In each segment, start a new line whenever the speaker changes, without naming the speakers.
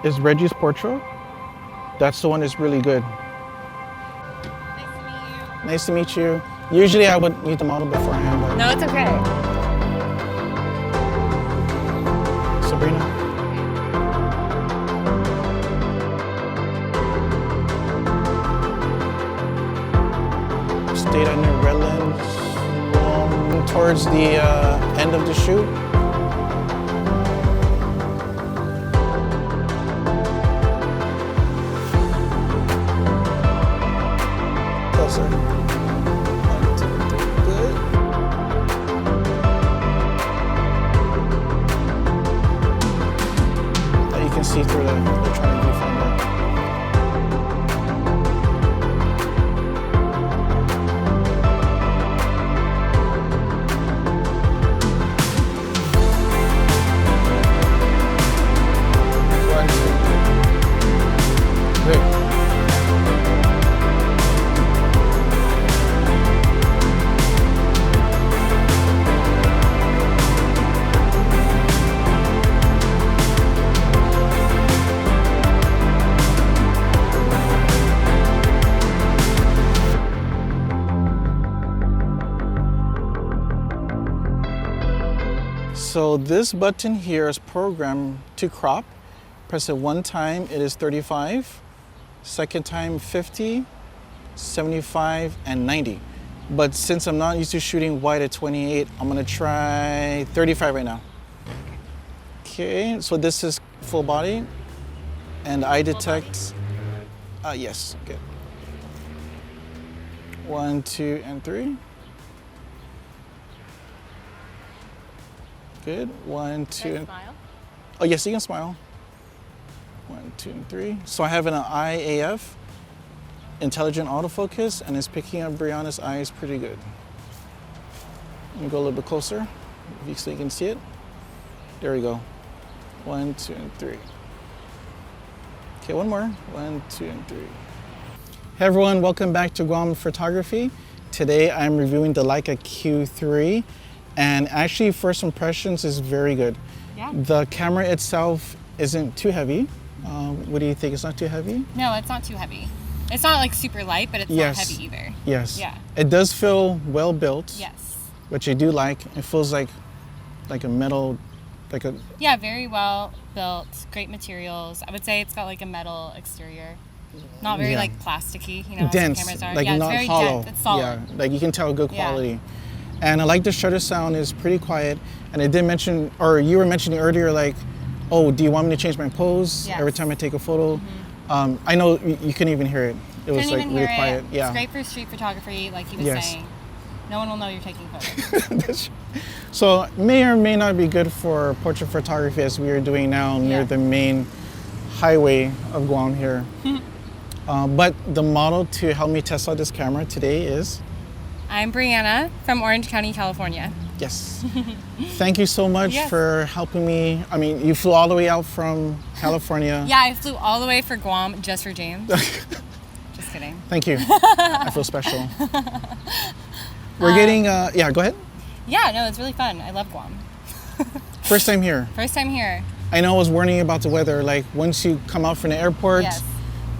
is Reggie's Portrait. That's the one that's really good. Nice to meet you. Usually I would meet the model beforehand. But...
No, it's okay.
Sabrina. Stayed under Redlands towards the end of the shoot. Closer. Good. That you can see through the electronic viewfinder. So this button here is programmed to crop. Press it one time, it is 35. Second time, 50, 75, and 90. But since I'm not used to shooting wide at 28, I'm gonna try 35 right now. Okay, so this is full body. And I detect, yes, good. 1, 2, and 3. Good. 1, 2, and
Smile.
oh yes, you can smile. 1, 2, and 3. So I have an IAF, intelligent autofocus, and it's picking up Breanna's eyes pretty good. Let me go a little bit closer, so you can see it. There we go. 1, 2, and 3. Okay, one more. 1, 2, and 3. Hey everyone, welcome back to Guam Photography. Today I'm reviewing the Leica Q3. And actually, first impressions is very good.
Yeah.
The camera itself isn't too heavy. What do you think? It's not too heavy?
No, it's not too heavy. It's not like super light, but it's not heavy either.
Yes.
Yeah.
It does feel well built.
Yes.
Which I do like. It feels like a metal, like a.
Yeah, very well built. Great materials. I would say it's got like a metal exterior. Not very like plasticky, you know.
Dense.
Cameras are.
Like
yeah,
not
it's very
hollow.
dense. It's solid.
Yeah. Like you can tell good quality. And I like the shutter sound is pretty quiet. And I did mention, or you were mentioning earlier, like, oh, do you want me to change my pose every time I take a photo? I know you couldn't even hear it. It was like really quiet. Yeah.
It's great for street photography, like he was saying. No one will know you're taking photos.
So may or may not be good for portrait photography as we are doing now near the main highway of Guam here. But the model to help me test out this camera today is?
I'm Breanna from Orange County, California.
Yes. Thank you so much for helping me. I mean, you flew all the way out from California.
Yeah, I flew all the way for Guam just for James. Just kidding.
Thank you. I feel special. We're getting, yeah, go ahead.
Yeah, no, it's really fun. I love Guam.
First time here.
First time here.
I know I was warning you about the weather. Like once you come out from the airport,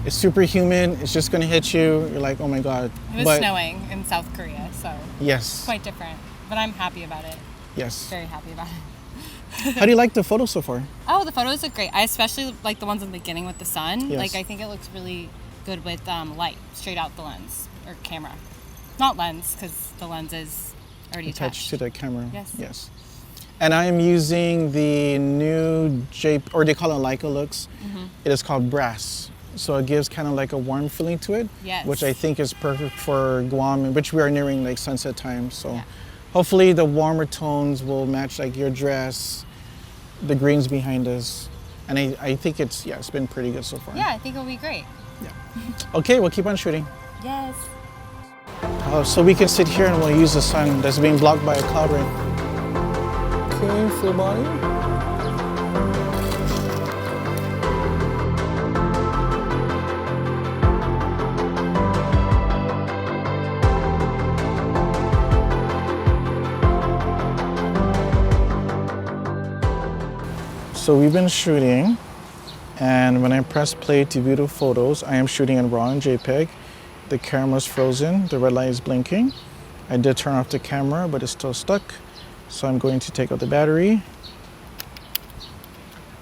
it's super humid. It's just going to hit you. You're like, oh my God.
It was snowing in South Korea, so it's quite different. But I'm happy about it.
Yes.
Very happy about it.
How do you like the photos so far?
Oh, the photos look great. I especially like the ones in the beginning with the sun.
Yes.
Like I think it looks really good with light straight out the lens or camera. Not lens, because the lens is already attached
to the camera.
Yes.
Yes. And I am using the new or they call it Leica Lux. It is called Brass. So it gives kind of like a warm feeling to it, which I think is perfect for Guam, in which we are nearing like sunset time. So hopefully the warmer tones will match like your dress, the greens behind us. And I think it's been pretty good so far.
Yeah, I think it'll be great.
Yeah. Okay, we'll keep on shooting.
Yes.
So we can sit here and we'll use the sun that's being blocked by a cloud rain. Okay, full body. So we've been shooting And when I press play to view the photos, I am shooting in RAW and JPEG. The camera's frozen, the red light is blinking. I did turn off the camera, but it's still stuck. So I'm going to take out the battery.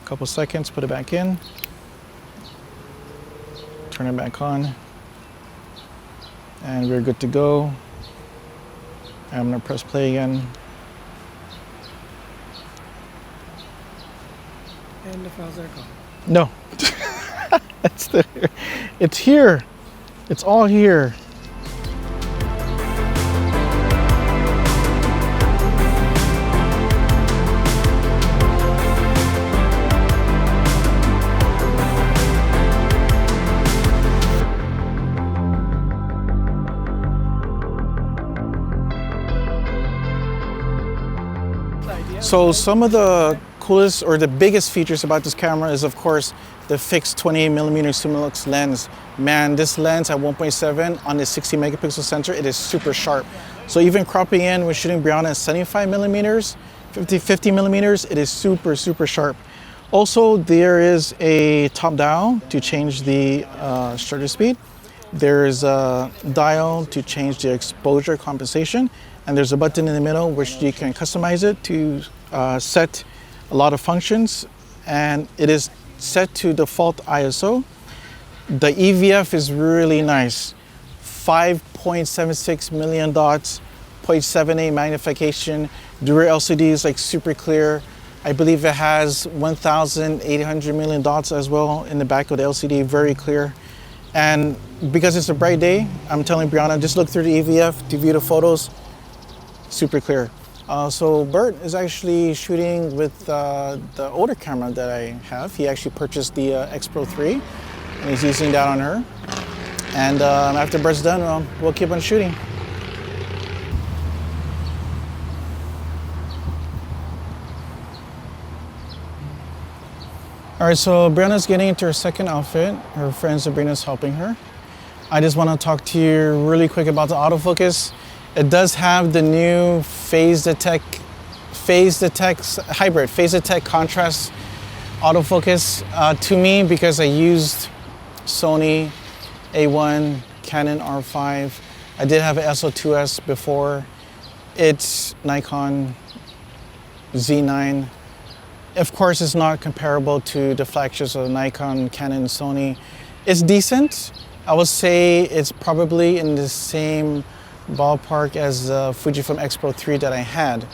A couple seconds, put it back in. Turn it back on. And we're good to go. I'm gonna press play again.
And the files are gone.
No, it's here. It's all here. So some of the coolest or the biggest features about this camera is, of course, the fixed 28mm Summilux lens. Man, this lens at 1.7 on the 60 megapixel sensor, it is super sharp. So even cropping in, we're shooting Breanna at 75mm, 50mm, it is super, super sharp. Also, there is a top dial to change the shutter speed. There's a dial to change the exposure compensation. And there's a button in the middle which you can customize it to set a lot of functions, and it is set to default ISO. The EVF is really nice. 5.76 million dots, 0.78 magnification. The rear LCD is like super clear. I believe it has 1,800 million dots as well in the back of the LCD, very clear. And because it's a bright day, I'm telling Breanna, just look through the EVF to view the photos. Super clear. So Bert is actually shooting with the older camera that I have. He actually purchased the X Pro 3 and he's using that on her. And after Bert's done, we'll keep on shooting. All right, so Breanna's getting into her second outfit. Her friend Sabrina's helping her. I just want to talk to you really quick about the autofocus. It does have the new phase detect contrast autofocus. To me, because I used Sony A1, Canon R5, I did have an SO2S before. It's Nikon Z9. Of course, it's not comparable to the flagships of Nikon, Canon, Sony. It's decent. I would say it's probably in the same ballpark as the Fujifilm X Pro 3 that I had.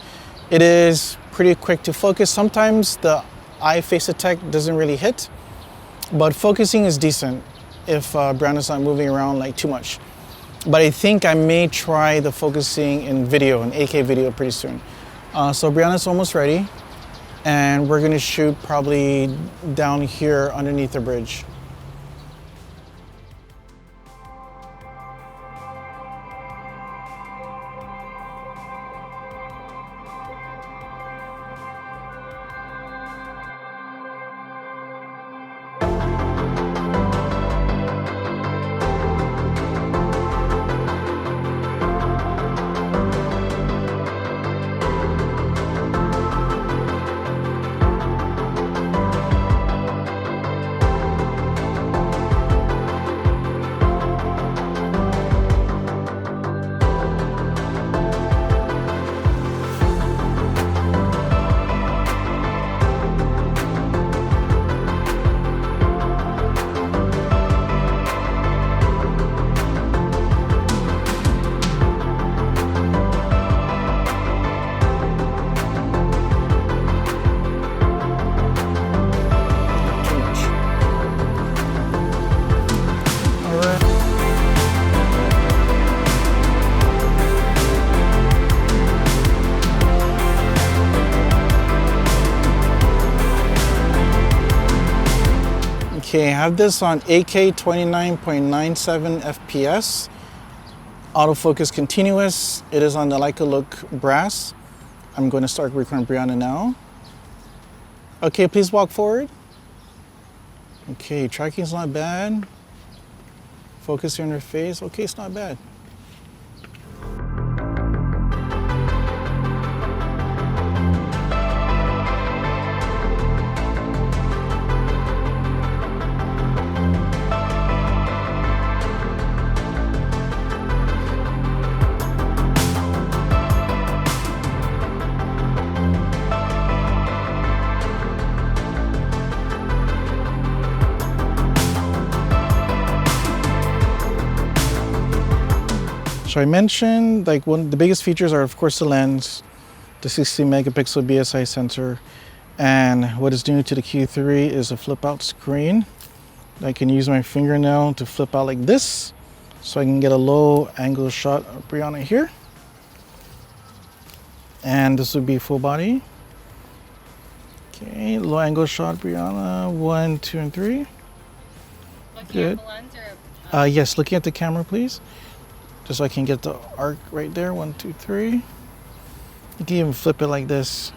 It is pretty quick to focus. Sometimes the eye face detect doesn't really hit, but focusing is decent if Breanna's not moving around like too much. But I think I may try the focusing in video, in 8K video pretty soon. So Breanna's almost ready, and we're gonna shoot probably down here underneath the bridge. Okay, I have this on 8K 29.97 FPS. Autofocus continuous. It is on the Leica Look brass. I'm going to start recording Breanna now. Okay, please walk forward. Okay, tracking's not bad. Focus on her face. Okay, it's not bad. So I mentioned like the biggest features are of course the lens, the 60 megapixel BSI sensor, and what is new to the Q3 is a flip out screen. I can use my fingernail to flip out like this, so I can get a low angle shot of Breanna here. And this would be full body. Okay, low angle shot Breanna, 1, 2, and 3.
Looking
Good.
at the lens or?
Yes, looking at the camera, please. Just so I can get the arc right there, 1, 2, 3. You can even flip it like this.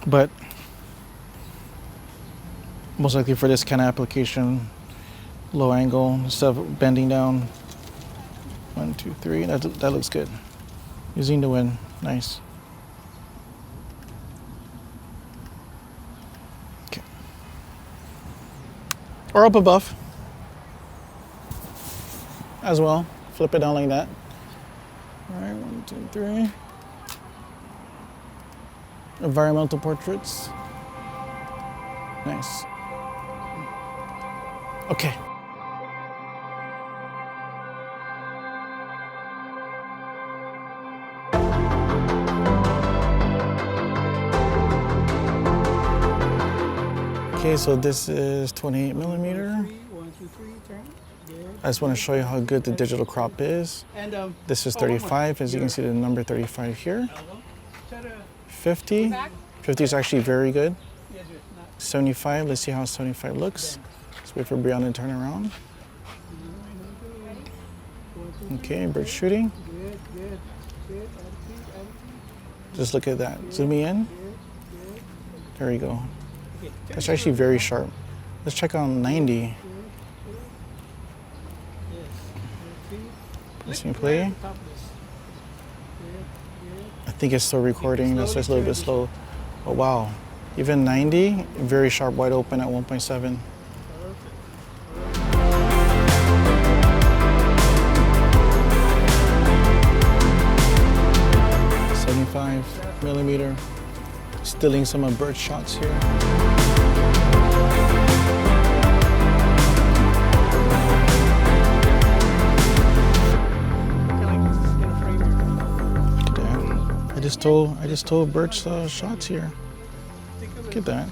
But most likely for this kind of application, low angle, instead of bending down. 1, 2, 3, that looks good. Using the wind, nice. Okay. Or up above as well. Flip it down like that. All right, 1, 2, 3. Environmental portraits. Nice. Okay. Okay, so this is 28 millimeter. I just want to show you how good the digital crop is. This is 35, as you can see the number 35 here. 50. 50 is actually very good. 75, let's see how 75 looks. Let's wait for Breanna to turn around. Okay, bird shooting. Just look at that. Zooming in. There we go. That's actually very sharp. Let's check on 90. Pressing play. I think it's still recording. That's just a little bit slow. But wow, even 90, very sharp, wide open at 1.7. millimeter. Stealing some of bird shots here. I just stole bird shots here. Look at that.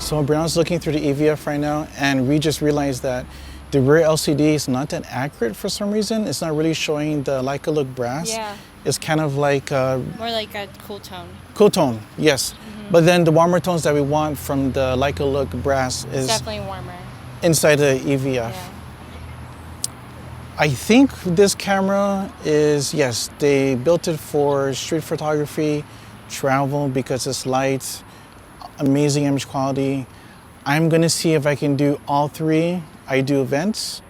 So Breanna's looking through the EVF right now, and we just realized that the rear LCD is not that accurate for some reason. It's not really showing the Leica look brass.
Yeah.
It's kind of like
more like a cool tone.
Cool tone, yes. Mm-hmm. But then the warmer tones that we want from the Leica look brass is
definitely warmer
inside the EVF.
Yeah.
I think this camera is, yes, they built it for street photography, travel, because it's light, amazing image quality. I'm gonna see if I can do all three. I do events,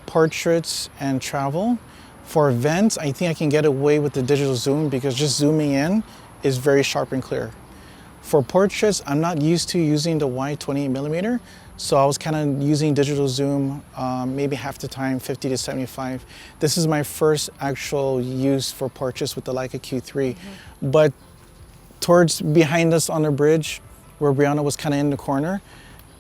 portraits, and travel. For events, I think I can get away with the digital zoom because just zooming in is very sharp and clear. For portraits, I'm not used to using the wide 28 millimeter, so I was kind of using digital zoom maybe half the time, 50 to 75. This is my first actual use for portraits with the Leica Q3. Mm-hmm. But towards behind us on the bridge, where Breanna was kind of in the corner,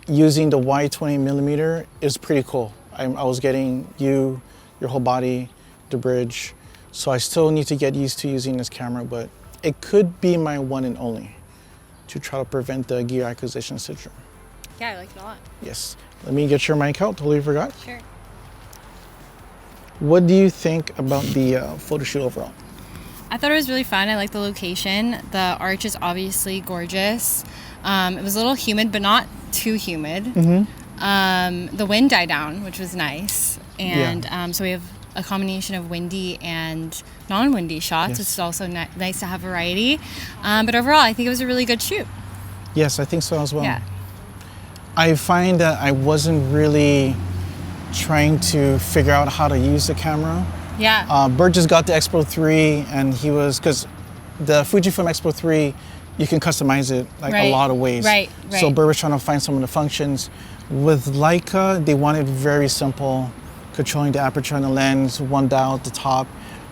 using the wide 20 millimeter is pretty cool. I was getting your whole body, the bridge. So I still need to get used to using this camera, but it could be my one and only. to try to prevent the gear acquisition syndrome.
Yeah, I like it a lot.
Yes. Let me get your mic out. Totally forgot.
Sure.
What do you think about the photo shoot overall?
I thought it was really fun. I like the location. The arch is obviously gorgeous. It was a little humid, but not too humid. The wind died down, which was nice. And so we have a combination of windy and non-windy shots.
Yes.
It's also nice to have variety. But overall, I think it was a really good shoot.
Yes, I think so as well.
Yeah.
I find that I wasn't really trying to figure out how to use the camera.
Yeah.
Bert just got the X-Pro 3 and he was, because the Fujifilm X-Pro 3, you can customize it like a lot of ways.
Right.
So Bert was trying to find some of the functions. With Leica, they wanted very simple, controlling the aperture on the lens, one dial at the top.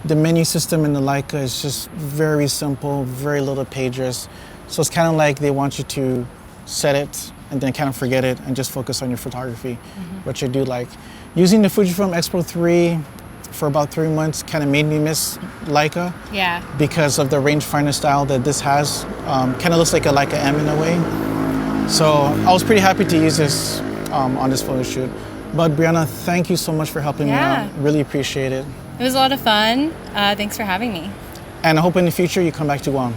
The menu system in the Leica is just very simple, very little pages. So it's kind of like they want you to set it and then kind of forget it and just focus on your photography, which I do like. Using the Fujifilm X-Pro 3 for about 3 months kind of made me miss Leica.
Yeah.
Because of the rangefinder style that this has. Kind of looks like a Leica M in a way. So I was pretty happy to use this on this photo shoot. But Breanna, thank you so much for helping me out. Really appreciate it.
It was a lot of fun. Thanks for having me.
And I hope in the future you come back to Guam.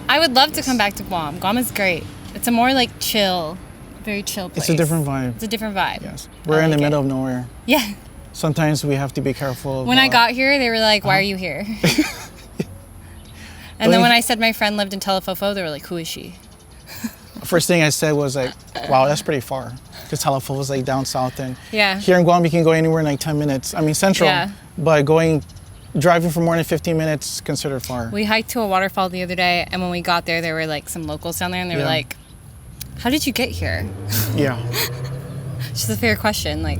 I would love to come back to Guam. Guam is great. It's a more like chill, very chill place.
It's a different vibe.
It's a different vibe.
Yes. We're in the middle of nowhere.
Yeah.
Sometimes we have to be careful.
When I got here, they were like, why are you here? And then when I said my friend lived in Telefofo, they were like, who is she?
First thing I said was like, wow, that's pretty far. Because Telefofo was like down south. And
Yeah.
here in Guam, you can go anywhere in like 10 minutes. I mean, central.
Yeah.
But driving for more than 15 minutes is considered far.
We hiked to a waterfall the other day, and when we got there were like some locals down there, and they were like, how did you get here?
Yeah.
Just a fair question, like,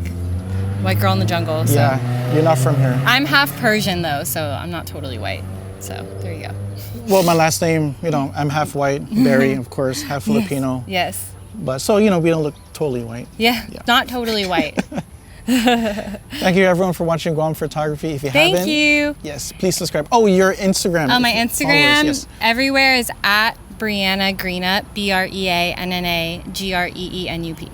white girl in the jungle. So.
Yeah, you're not from here.
I'm half Persian, though, so I'm not totally white. So there you go.
Well, my last name, I'm half white, Barry, of course, half Filipino.
Yes.
But so, we don't look totally white.
Yeah, not totally white.
Thank you, everyone, for watching Guam Photography. If you haven't.
Thank you.
Yes, please subscribe. Oh, your Instagram.
My Instagram,
followers, yes.
everywhere is at Breanna Greenup, BreannaGreenup.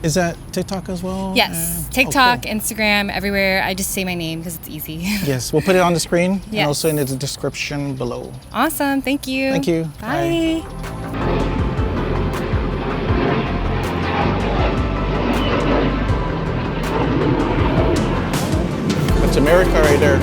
Is that TikTok as well?
Yes, TikTok,
cool.
Instagram, everywhere. I just say my name because it's easy.
Yes, we'll put it on the screen and
Yes.
also in the description below.
Awesome, thank you.
Thank you.
Bye.
That's America right there.